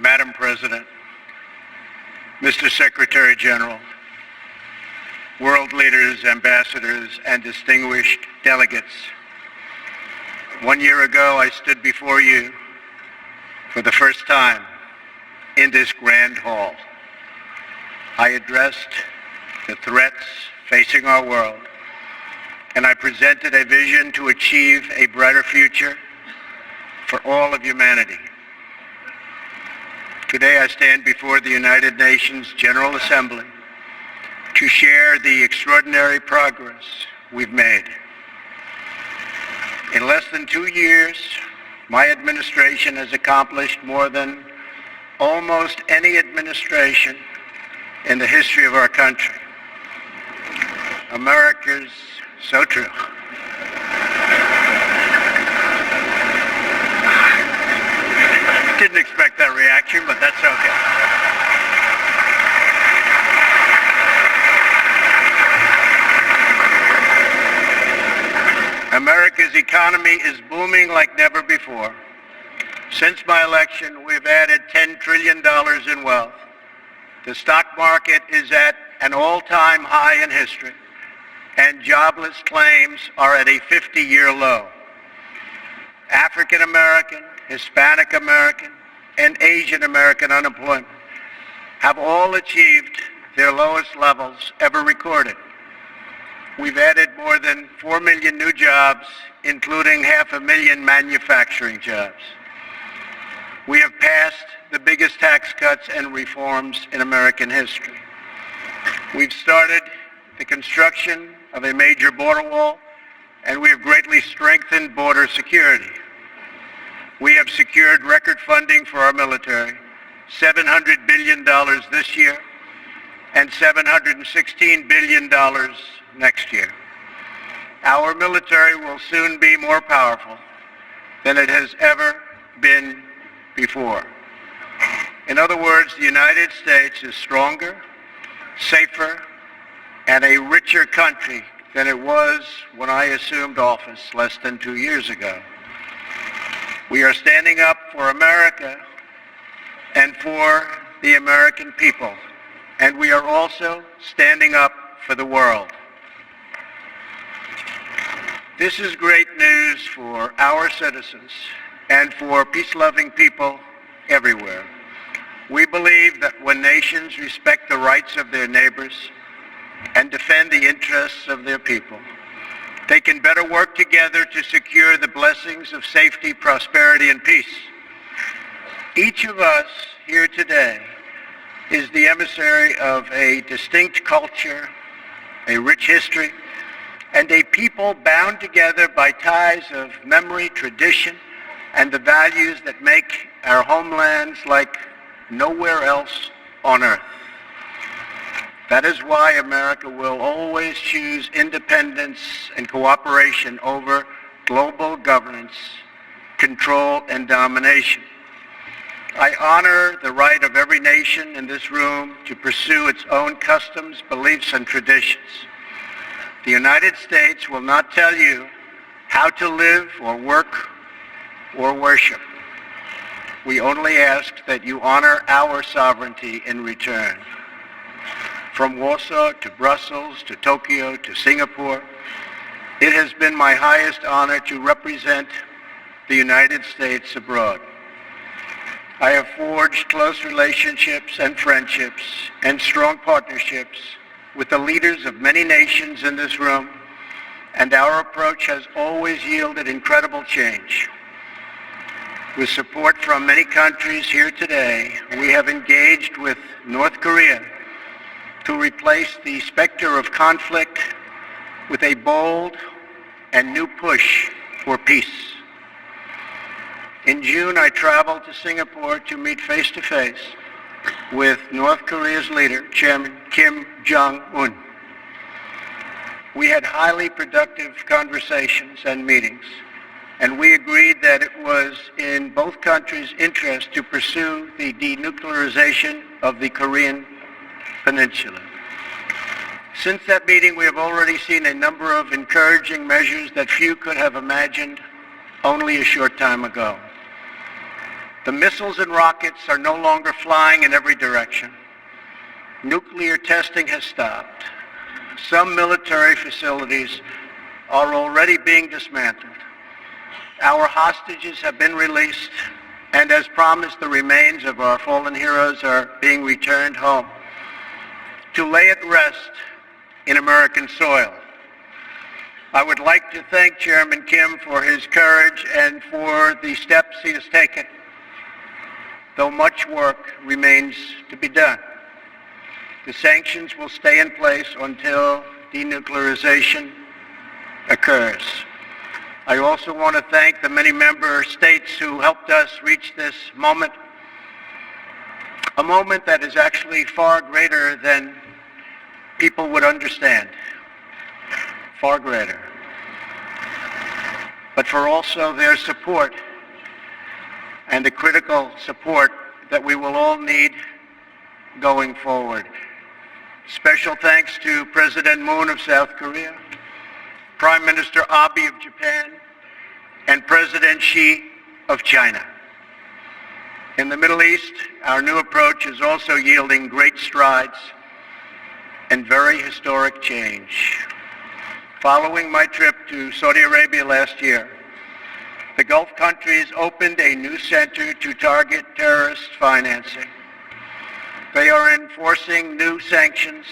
Madam President, Mr. Secretary General, world leaders, ambassadors, and distinguished delegates. 1 year ago, I stood before you for the first time in this grand hall. I addressed the threats facing our world, and I presented a vision to achieve a brighter future for all of humanity. Today I stand before the United Nations General Assembly to share the extraordinary progress we've made. In less than 2 years, my administration has accomplished more than almost any administration in the history of our country. America's so true. Didn't expect that reaction, but that's okay. America's economy is booming like never before. Since my election, we've added $10 trillion in wealth. The stock market is at an all-time high in history, and jobless claims are at a 50-year low. African American, Hispanic American, and Asian American unemployment have all achieved their lowest levels ever recorded. We've added more than 4 million new jobs, including 500,000 manufacturing jobs. We have passed the biggest tax cuts and reforms in American history. We've started the construction of a major border wall, and we have greatly strengthened border security. We have secured record funding for our military, $700 billion this year, and $716 billion next year. Our military will soon be more powerful than it has ever been before. In other words, the United States is stronger, safer, and a richer country than it was when I assumed office less than 2 years ago. We are standing up for America and for the American people, and we are also standing up for the world. This is great news for our citizens and for peace-loving people everywhere. We believe that when nations respect the rights of their neighbors and defend the interests of their people, they can better work together to secure the blessings of safety, prosperity, and peace. Each of us here today is the emissary of a distinct culture, a rich history, and a people bound together by ties of memory, tradition, and the values that make our homelands like nowhere else on earth. That is why America will always choose independence and cooperation over global governance, control, and domination. I honor the right of every nation in this room to pursue its own customs, beliefs, and traditions. The United States will not tell you how to live or work or worship. We only ask that you honor our sovereignty in return. From Warsaw to Brussels to Tokyo to Singapore, it has been my highest honor to represent the United States abroad. I have forged close relationships and friendships and strong partnerships with the leaders of many nations in this room, and our approach has always yielded incredible change. With support from many countries here today, we have engaged with North Korea to replace the specter of conflict with a bold and new push for peace. In June, I traveled to Singapore to meet face-to-face with North Korea's leader, Chairman Kim Jong-un. We had highly productive conversations and meetings, and we agreed that it was in both countries' interest to pursue the denuclearization of the Korean Peninsula. Since that meeting, we have already seen a number of encouraging measures that few could have imagined only a short time ago. The missiles and rockets are no longer flying in every direction. Nuclear testing has stopped. Some military facilities are already being dismantled. Our hostages have been released, and as promised, the remains of our fallen heroes are being returned home to lay at rest in American soil. I would like to thank Chairman Kim for his courage and for the steps he has taken, though much work remains to be done. The sanctions will stay in place until denuclearization occurs. I also want to thank the many member states who helped us reach this moment, a moment that is actually far greater than people would understand, far greater. But for also their support and the critical support that we will all need going forward. Special thanks to President Moon of South Korea, Prime Minister Abe of Japan, and President Xi of China. In the Middle East, our new approach is also yielding great strides and very historic change. Following my trip to Saudi Arabia last year, the Gulf countries opened a new center to target terrorist financing. They are enforcing new sanctions,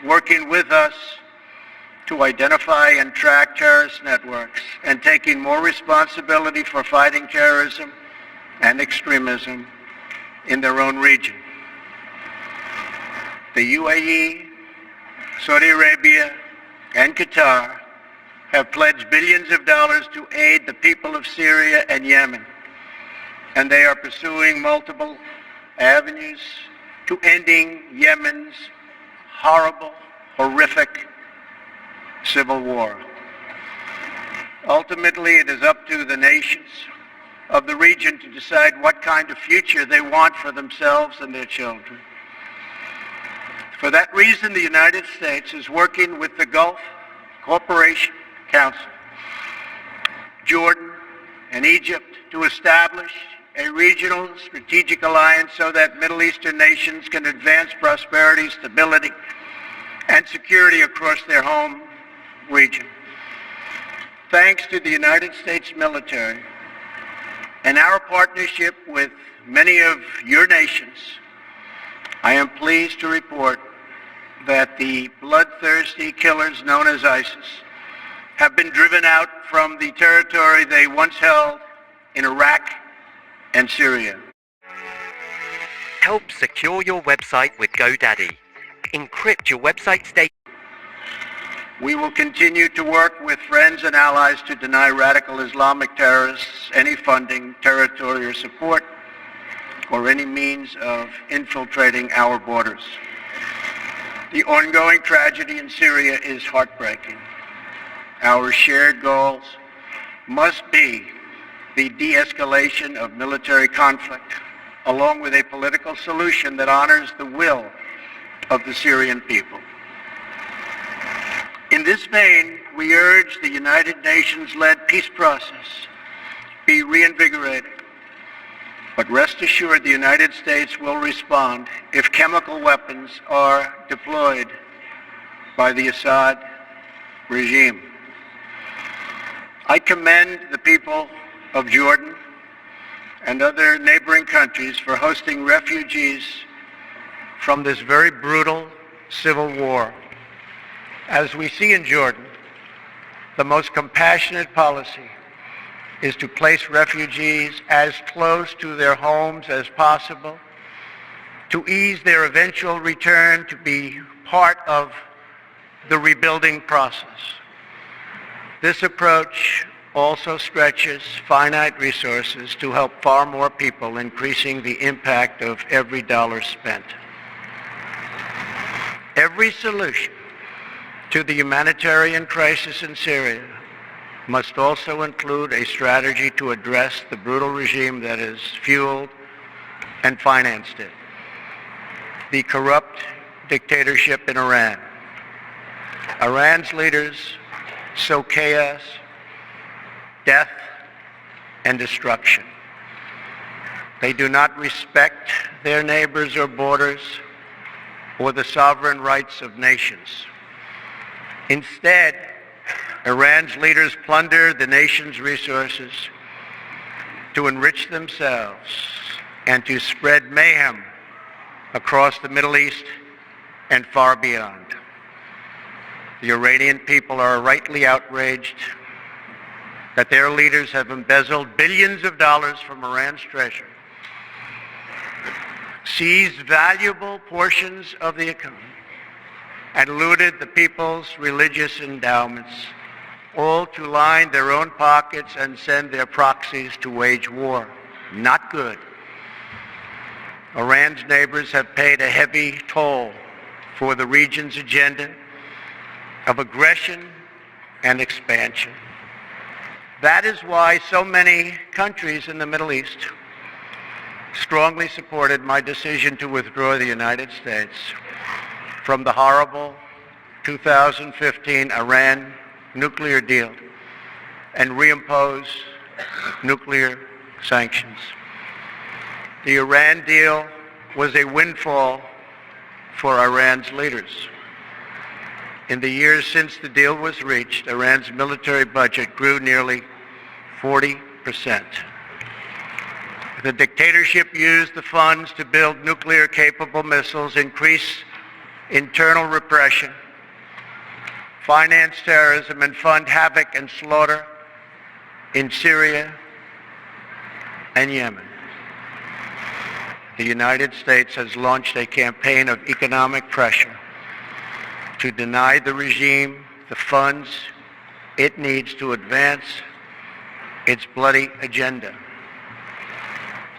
working with us to identify and track terrorist networks, and taking more responsibility for fighting terrorism and extremism in their own region. The UAE, Saudi Arabia, and Qatar have pledged billions of dollars to aid the people of Syria and Yemen, and they are pursuing multiple avenues to ending Yemen's horrible, horrific civil war. Ultimately, it is up to the nations of the region to decide what kind of future they want for themselves and their children. For that reason, the United States is working with the Gulf Cooperation Council, Jordan, and Egypt to establish a regional strategic alliance so that Middle Eastern nations can advance prosperity, stability, and security across their home region. Thanks to the United States military and our partnership with many of your nations, I am pleased to report that the bloodthirsty killers known as ISIS have been driven out from the territory they once held in Iraq and Syria. Help secure your website with GoDaddy. Encrypt your website state. We will continue to work with friends and allies to deny radical Islamic terrorists any funding, territory, or support, or any means of infiltrating our borders. The ongoing tragedy in Syria is heartbreaking. Our shared goals must be the de-escalation of military conflict, along with a political solution that honors the will of the Syrian people. In this vein, we urge the United Nations-led peace process be reinvigorated. But rest assured, the United States will respond if chemical weapons are deployed by the Assad regime. I commend the people of Jordan and other neighboring countries for hosting refugees from this very brutal civil war. As we see in Jordan, the most compassionate policy is to place refugees as close to their homes as possible, to ease their eventual return to be part of the rebuilding process. This approach also stretches finite resources to help far more people, increasing the impact of every dollar spent. Every solution to the humanitarian crisis in Syria must also include a strategy to address the brutal regime that has fueled and financed it, the corrupt dictatorship in Iran. Iran's leaders sow chaos, death, and destruction. They do not respect their neighbors or borders or the sovereign rights of nations. Instead, Iran's leaders plunder the nation's resources to enrich themselves and to spread mayhem across the Middle East and far beyond. The Iranian people are rightly outraged that their leaders have embezzled billions of dollars from Iran's treasury, seized valuable portions of the economy, and looted the people's religious endowments, all to line their own pockets and send their proxies to wage war. Not good. Iran's neighbors have paid a heavy toll for the region's agenda of aggression and expansion. That is why so many countries in the Middle East strongly supported my decision to withdraw the United States from the horrible 2015 Iran nuclear deal and reimpose nuclear sanctions. The Iran deal was a windfall for Iran's leaders. In the years since the deal was reached, Iran's military budget grew nearly 40%. The dictatorship used the funds to build nuclear-capable missiles, increase internal repression, finance terrorism, and fund havoc and slaughter in Syria and Yemen. The United States has launched a campaign of economic pressure to deny the regime the funds it needs to advance its bloody agenda.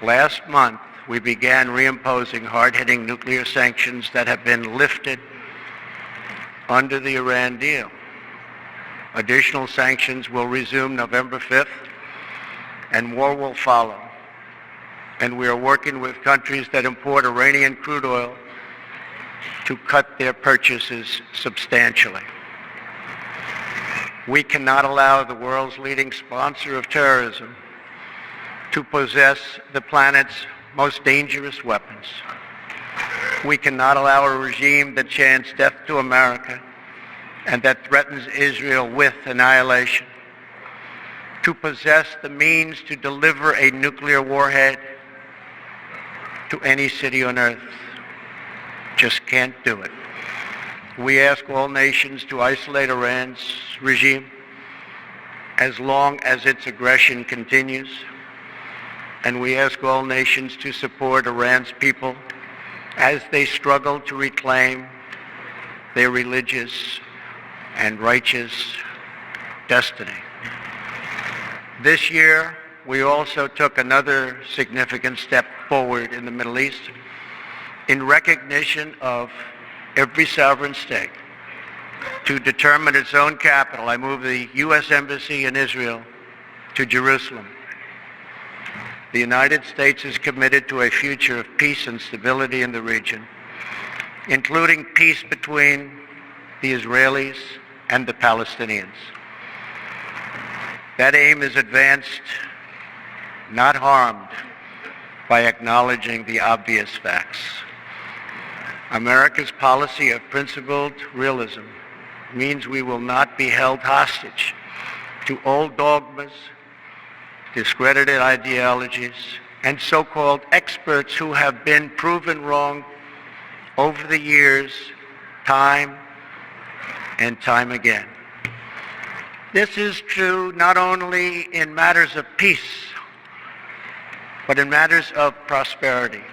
Last month, we began reimposing hard-hitting nuclear sanctions that have been lifted under the Iran deal. Additional sanctions will resume November 5th, and more will follow. And we are working with countries that import Iranian crude oil to cut their purchases substantially. We cannot allow the world's leading sponsor of terrorism to possess the planet's most dangerous weapons. We cannot allow a regime that chants death to America and that threatens Israel with annihilation to possess the means to deliver a nuclear warhead to any city on earth. Just can't do it. We ask all nations to isolate Iran's regime as long as its aggression continues, and we ask all nations to support Iran's people as they struggle to reclaim their religious and righteous destiny. This year, we also took another significant step forward in the Middle East in recognition of every sovereign state to determine its own capital. I moved the U.S. Embassy in Israel to Jerusalem. The United States is committed to a future of peace and stability in the region, including peace between the Israelis and the Palestinians. That aim is advanced, not harmed, by acknowledging the obvious facts. America's policy of principled realism means we will not be held hostage to old dogmas, discredited ideologies, and so-called experts who have been proven wrong over the years, time and time again. This is true not only in matters of peace, but in matters of prosperity.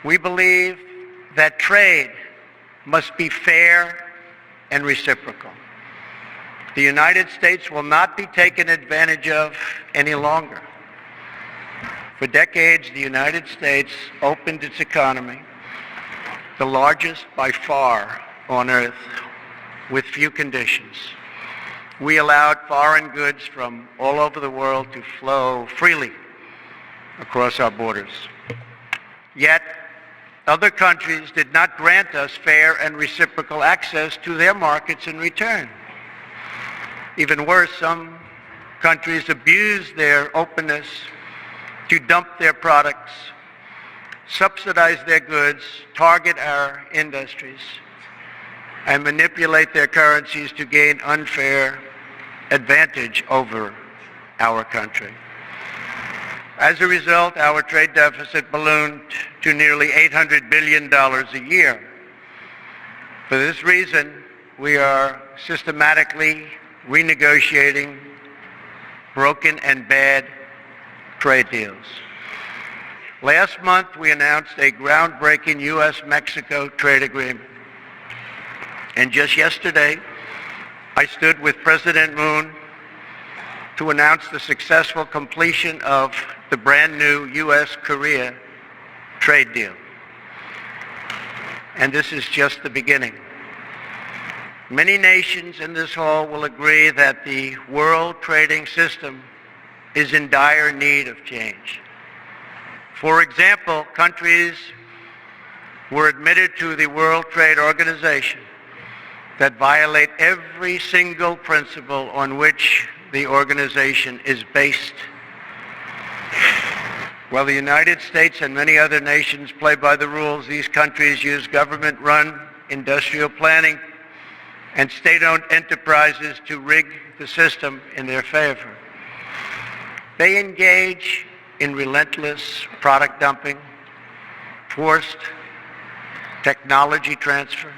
We believe that trade must be fair and reciprocal. The United States will not be taken advantage of any longer. For decades, the United States opened its economy, the largest by far on earth, with few conditions. We allowed foreign goods from all over the world to flow freely across our borders. Yet, other countries did not grant us fair and reciprocal access to their markets in return. Even worse, some countries abused their openness to dump their products, subsidize their goods, target our industries, and manipulate their currencies to gain unfair advantage over our country. As a result, our trade deficit ballooned to nearly $800 billion a year. For this reason, we are systematically renegotiating broken and bad trade deals. Last month, we announced a groundbreaking U.S.-Mexico trade agreement. And just yesterday, I stood with President Moon to announce the successful completion of the brand new U.S.-Korea trade deal. And this is just the beginning. Many nations in this hall will agree that the world trading system is in dire need of change. For example, countries were admitted to the World Trade Organization that violate every single principle on which the organization is based. While the United States and many other nations play by the rules, these countries use government-run industrial planning and state-owned enterprises to rig the system in their favor. They engage in relentless product dumping, forced technology transfer,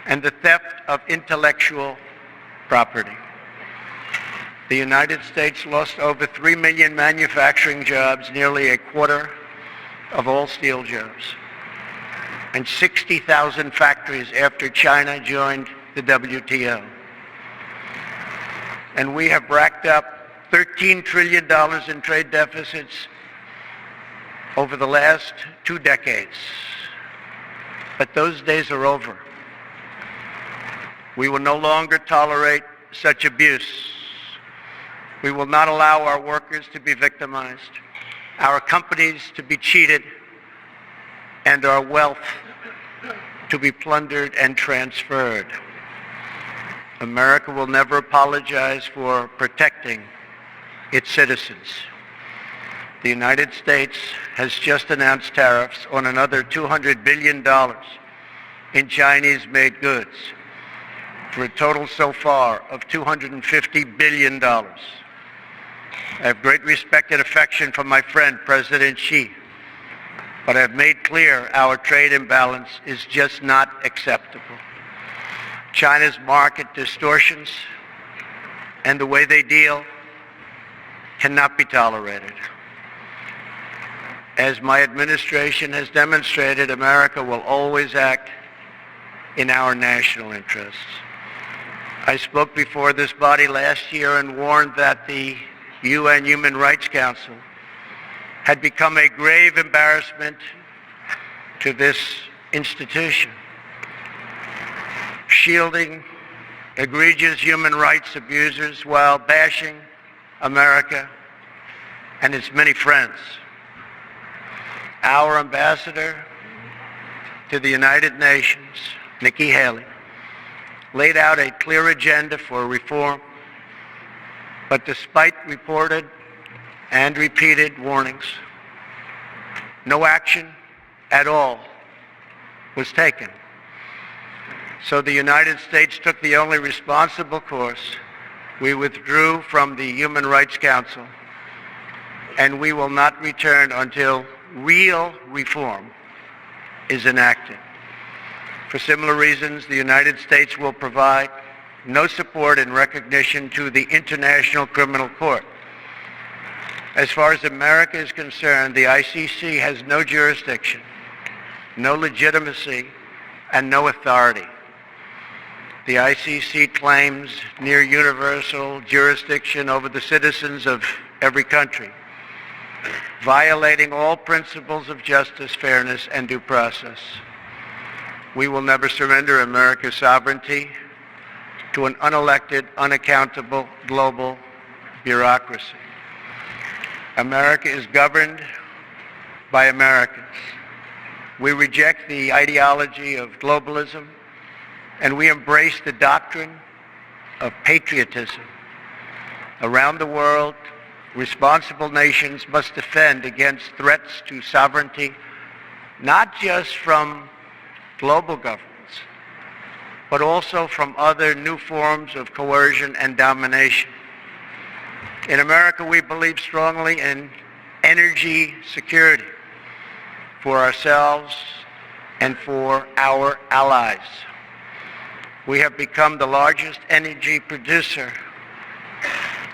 and the theft of intellectual property. The United States lost over 3 million manufacturing jobs, nearly a quarter of all steel jobs, and 60,000 factories after China joined the WTO. And we have racked up $13 trillion in trade deficits over the last 2 decades. But those days are over. We will no longer tolerate such abuse. We will not allow our workers to be victimized, our companies to be cheated, and our wealth to be plundered and transferred. America will never apologize for protecting its citizens. The United States has just announced tariffs on another $200 billion in Chinese-made goods, for a total so far of $250 billion. I have great respect and affection for my friend, President Xi, but I have made clear our trade imbalance is just not acceptable. China's market distortions and the way they deal cannot be tolerated. As my administration has demonstrated, America will always act in our national interests. I spoke before this body last year and warned that the UN Human Rights Council had become a grave embarrassment to this institution, shielding egregious human rights abusers while bashing America and its many friends. Our ambassador to the United Nations, Nikki Haley, laid out a clear agenda for reform, but despite reported and repeated warnings, no action at all was taken. So the United States took the only responsible course. We withdrew from the Human Rights Council, and we will not return until real reform is enacted. For similar reasons, the United States will provide no support in recognition to the International Criminal Court. As far as America is concerned, the ICC has no jurisdiction, no legitimacy, and no authority. The ICC claims near universal jurisdiction over the citizens of every country, violating all principles of justice, fairness, and due process. We will never surrender America's sovereignty to an unelected, unaccountable global bureaucracy. America is governed by Americans. We reject the ideology of globalism, and we embrace the doctrine of patriotism. Around the world, responsible nations must defend against threats to sovereignty, not just from global governments, but also from other new forms of coercion and domination. In America, we believe strongly in energy security for ourselves and for our allies. We have become the largest energy producer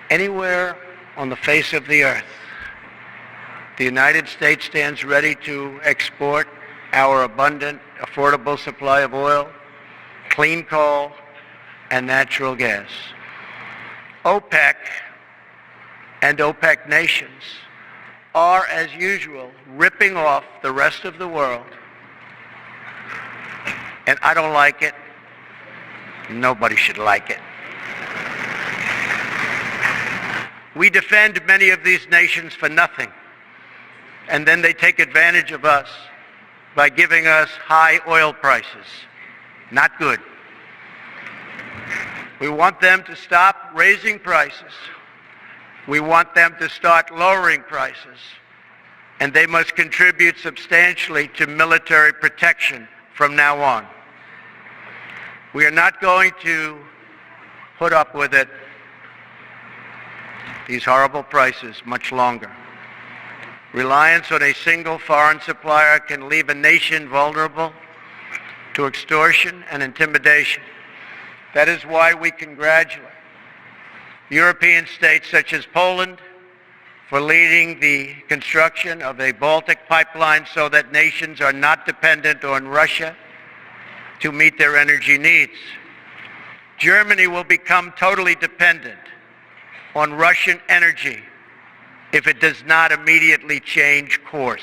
anywhere on the face of the earth. The United States stands ready to export our abundant, affordable supply of oil, clean coal, and natural gas. OPEC and OPEC nations are, as usual, ripping off the rest of the world. And I don't like it. Nobody should like it. We defend many of these nations for nothing, and then they take advantage of us by giving us high oil prices. Not good. We want them to stop raising prices. We want them to start lowering prices, and they must contribute substantially to military protection from now on. We are not going to put up with it, these horrible prices, much longer. Reliance on a single foreign supplier can leave a nation vulnerable to extortion and intimidation. That is why we congratulate European states such as Poland for leading the construction of a Baltic pipeline so that nations are not dependent on Russia to meet their energy needs. Germany will become totally dependent on Russian energy if it does not immediately change course.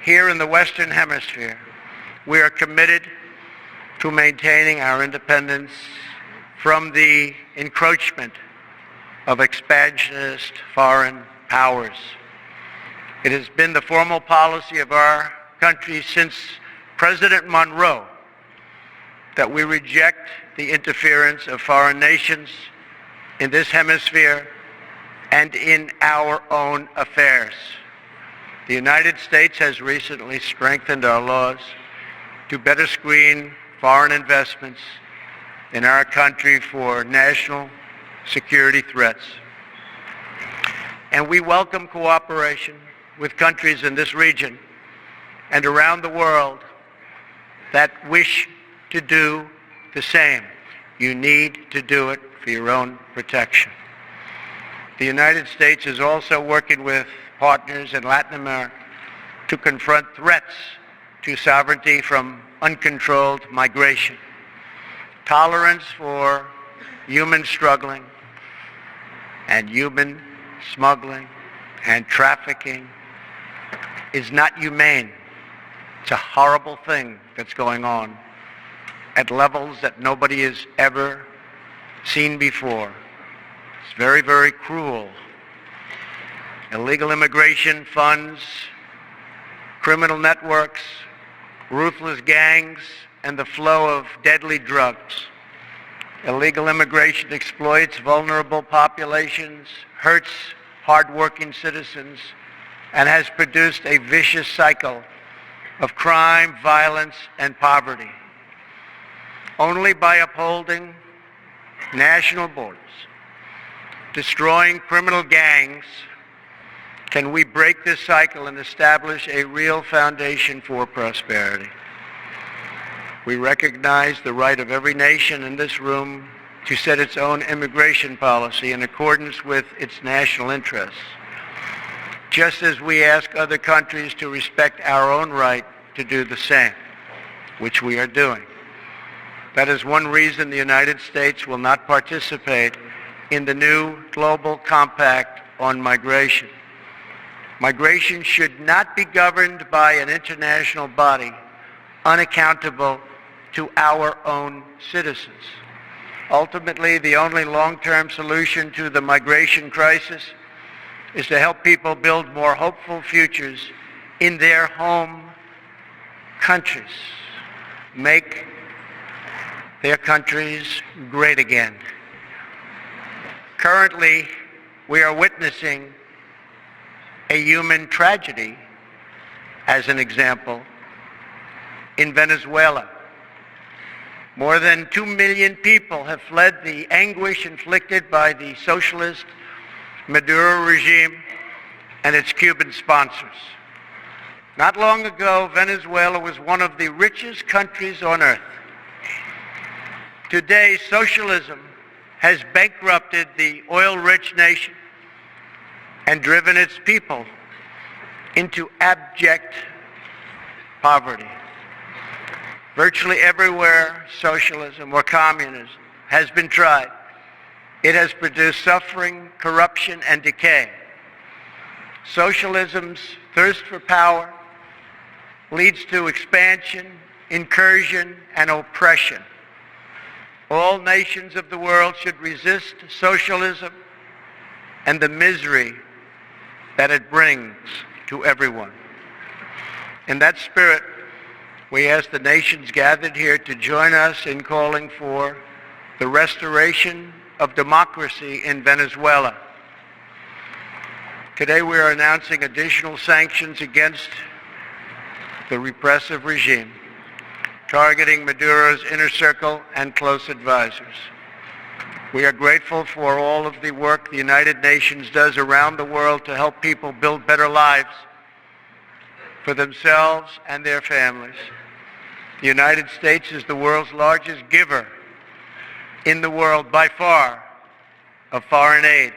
Here in the Western Hemisphere, we are committed to maintaining our independence from the encroachment of expansionist foreign powers. It has been the formal policy of our country since President Monroe that we reject the interference of foreign nations in this hemisphere and in our own affairs. The United States has recently strengthened our laws to better screen foreign investments in our country for national security threats. And we welcome cooperation with countries in this region and around the world that wish to do the same. You need to do it for your own protection. The United States is also working with partners in Latin America to confront threats to sovereignty from uncontrolled migration. Tolerance for human struggling and human smuggling and trafficking is not humane. It's a horrible thing that's going on at levels that nobody has ever seen before. It's very, very cruel. Illegal immigration funds criminal networks, ruthless gangs, and the flow of deadly drugs. Illegal immigration exploits vulnerable populations, hurts hard-working citizens, and has produced a vicious cycle of crime, violence, and poverty. Only by upholding national borders, destroying criminal gangs, can we break this cycle and establish a real foundation for prosperity. We recognize the right of every nation in this room to set its own immigration policy in accordance with its national interests, just as we ask other countries to respect our own right to do the same, which we are doing. That is one reason the United States will not participate in the new Global Compact on Migration. Migration should not be governed by an international body unaccountable to our own citizens. Ultimately, the only long-term solution to the migration crisis is to help people build more hopeful futures in their home countries. Make their countries great again. Currently, we are witnessing a human tragedy, as an example, in Venezuela. More than 2 million people have fled the anguish inflicted by the socialist Maduro regime and its Cuban sponsors. Not long ago, Venezuela was one of the richest countries on earth. Today, socialism has bankrupted the oil-rich nation and driven its people into abject poverty. Virtually everywhere socialism or communism has been tried, it has produced suffering, corruption, and decay. Socialism's thirst for power leads to expansion, incursion, and oppression. All nations of the world should resist socialism and the misery that it brings to everyone. In that spirit, we ask the nations gathered here to join us in calling for the restoration of democracy in Venezuela. Today we are announcing additional sanctions against the repressive regime, targeting Maduro's inner circle and close advisors. We are grateful for all of the work the United Nations does around the world to help people build better lives for themselves and their families. The United States is the world's largest giver in the world by far of foreign aid,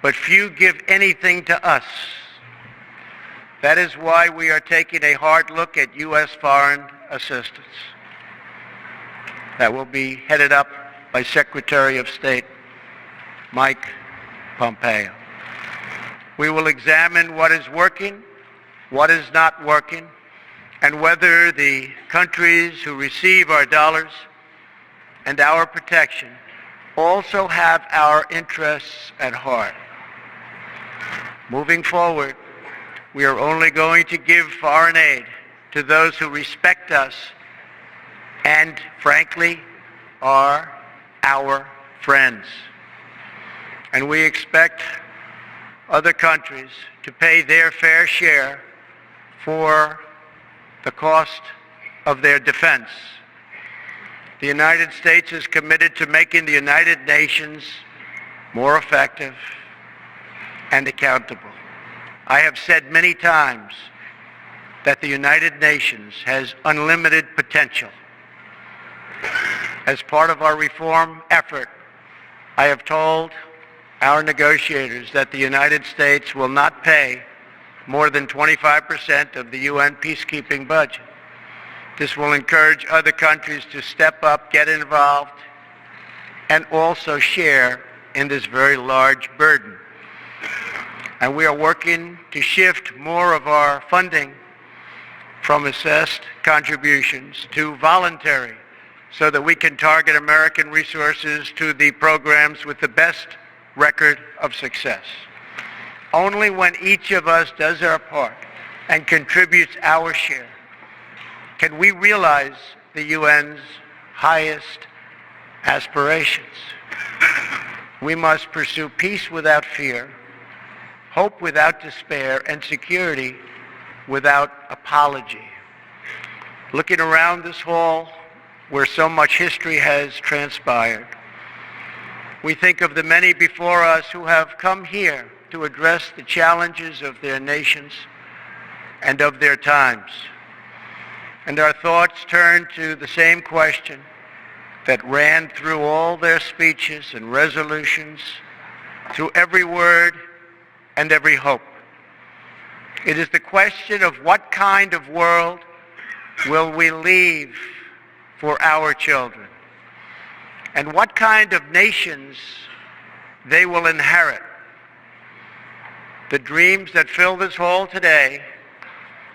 but few give anything to us. That is why we are taking a hard look at U.S. foreign assistance. That will be headed up by Secretary of State Mike Pompeo. We will examine what is working, what is not working, and whether the countries who receive our dollars and our protection also have our interests at heart. Moving forward, we are only going to give foreign aid to those who respect us and, frankly, are our friends. And we expect other countries to pay their fair share for the cost of their defense. The United States is committed to making the United Nations more effective and accountable. I have said many times that the United Nations has unlimited potential. As part of our reform effort, I have told our negotiators that the United States will not pay more than 25% of the UN peacekeeping budget. This will encourage other countries to step up, get involved, and also share in this very large burden. And we are working to shift more of our funding from assessed contributions to voluntary, so that we can target American resources to the programs with the best record of success. Only when each of us does our part and contributes our share can we realize the UN's highest aspirations. We must pursue peace without fear, hope without despair, and security without apology. Looking around this hall, where so much history has transpired, we think of the many before us who have come here to address the challenges of their nations and of their times. And our thoughts turn to the same question that ran through all their speeches and resolutions, through every word and every hope. It is the question of what kind of world will we leave for our children, and what kind of nations they will inherit. The dreams that fill this hall today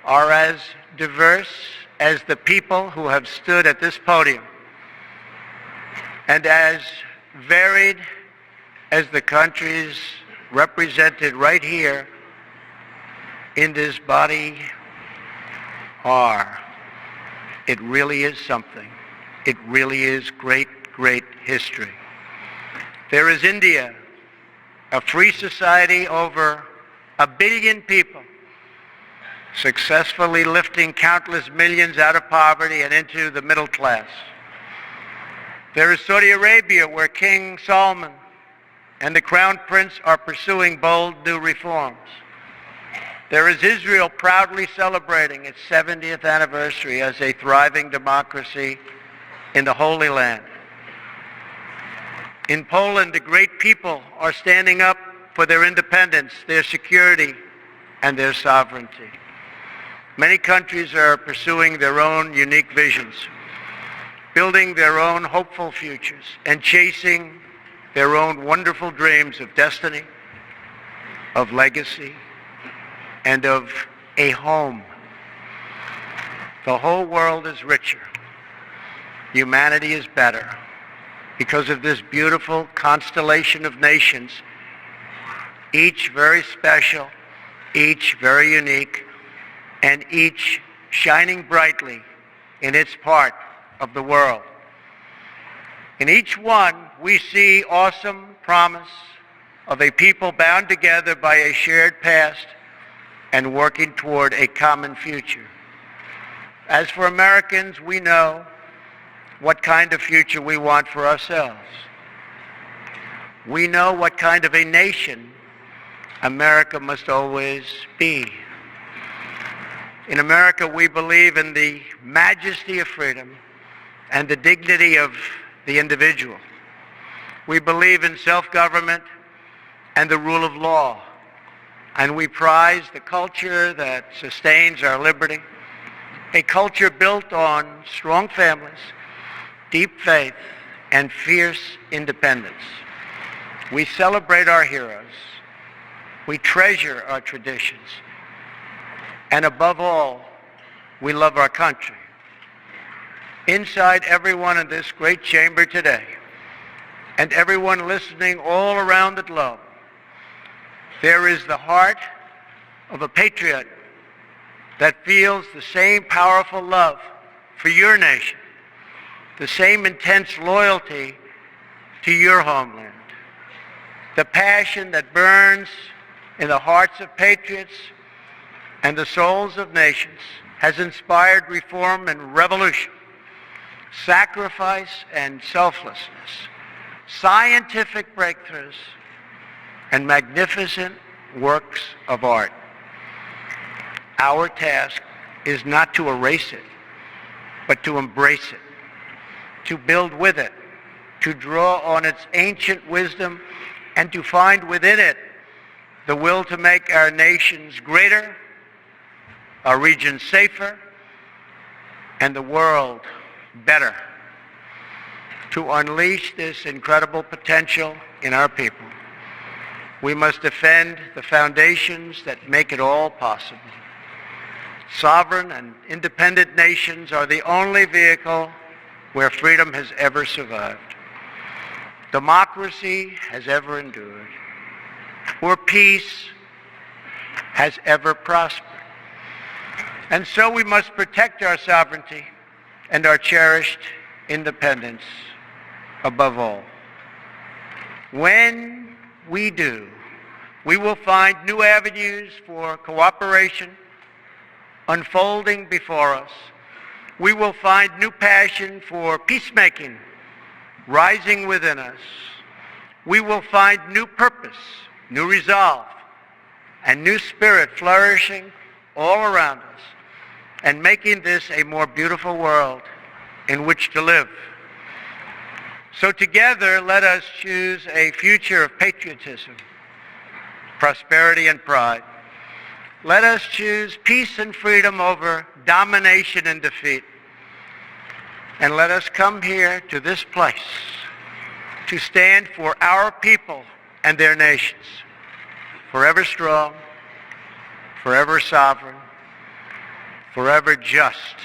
are as diverse as the people who have stood at this podium, and as varied as the countries represented right here in this body are. It really is something. It really is great, great history. There is India, a free society over 1 billion people, successfully lifting countless millions out of poverty and into the middle class. There is Saudi Arabia, where King Salman and the Crown Prince are pursuing bold new reforms. There is Israel, proudly celebrating its 70th anniversary as a thriving democracy in the Holy Land. In Poland, the great people are standing up for their independence, their security, and their sovereignty. Many countries are pursuing their own unique visions, building their own hopeful futures, and chasing their own wonderful dreams of destiny, of legacy, and of a home. The whole world is richer. Humanity is better because of this beautiful constellation of nations, each very special, each very unique, and each shining brightly in its part of the world. In each one, we see awesome promise of a people bound together by a shared past and working toward a common future. As for Americans, we know what kind of future we want for ourselves. We know what kind of a nation America must always be. In America, we believe in the majesty of freedom and the dignity of the individual. We believe in self-government and the rule of law. And we prize the culture that sustains our liberty, a culture built on strong families, deep faith, and fierce independence. We celebrate our heroes. We treasure our traditions. And above all, we love our country. Inside everyone in this great chamber today, and everyone listening all around the globe, there is the heart of a patriot that feels the same powerful love for your nation, the same intense loyalty to your homeland. The passion that burns in the hearts of patriots and the souls of nations has inspired reform and revolution, sacrifice and selflessness, scientific breakthroughs, and magnificent works of art. Our task is not to erase it, but to embrace it, to build with it, to draw on its ancient wisdom, and to find within it the will to make our nations greater, our region safer, and the world better. To unleash this incredible potential in our people, we must defend the foundations that make it all possible. Sovereign and independent nations are the only vehicle where freedom has ever survived, democracy has ever endured, where peace has ever prospered. And so we must protect our sovereignty and our cherished independence above all. When we do, we will find new avenues for cooperation unfolding before us. We will find new passion for peacemaking rising within us. We will find new purpose, new resolve, and new spirit flourishing all around us, and making this a more beautiful world in which to live. So together, let us choose a future of patriotism, prosperity, and pride. Let us choose peace and freedom over domination and defeat. And let us come here to this place to stand for our people and their nations, forever strong, forever sovereign, forever just,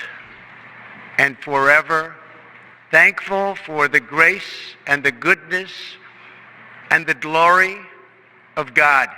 and forever thankful for the grace and the goodness and the glory of God.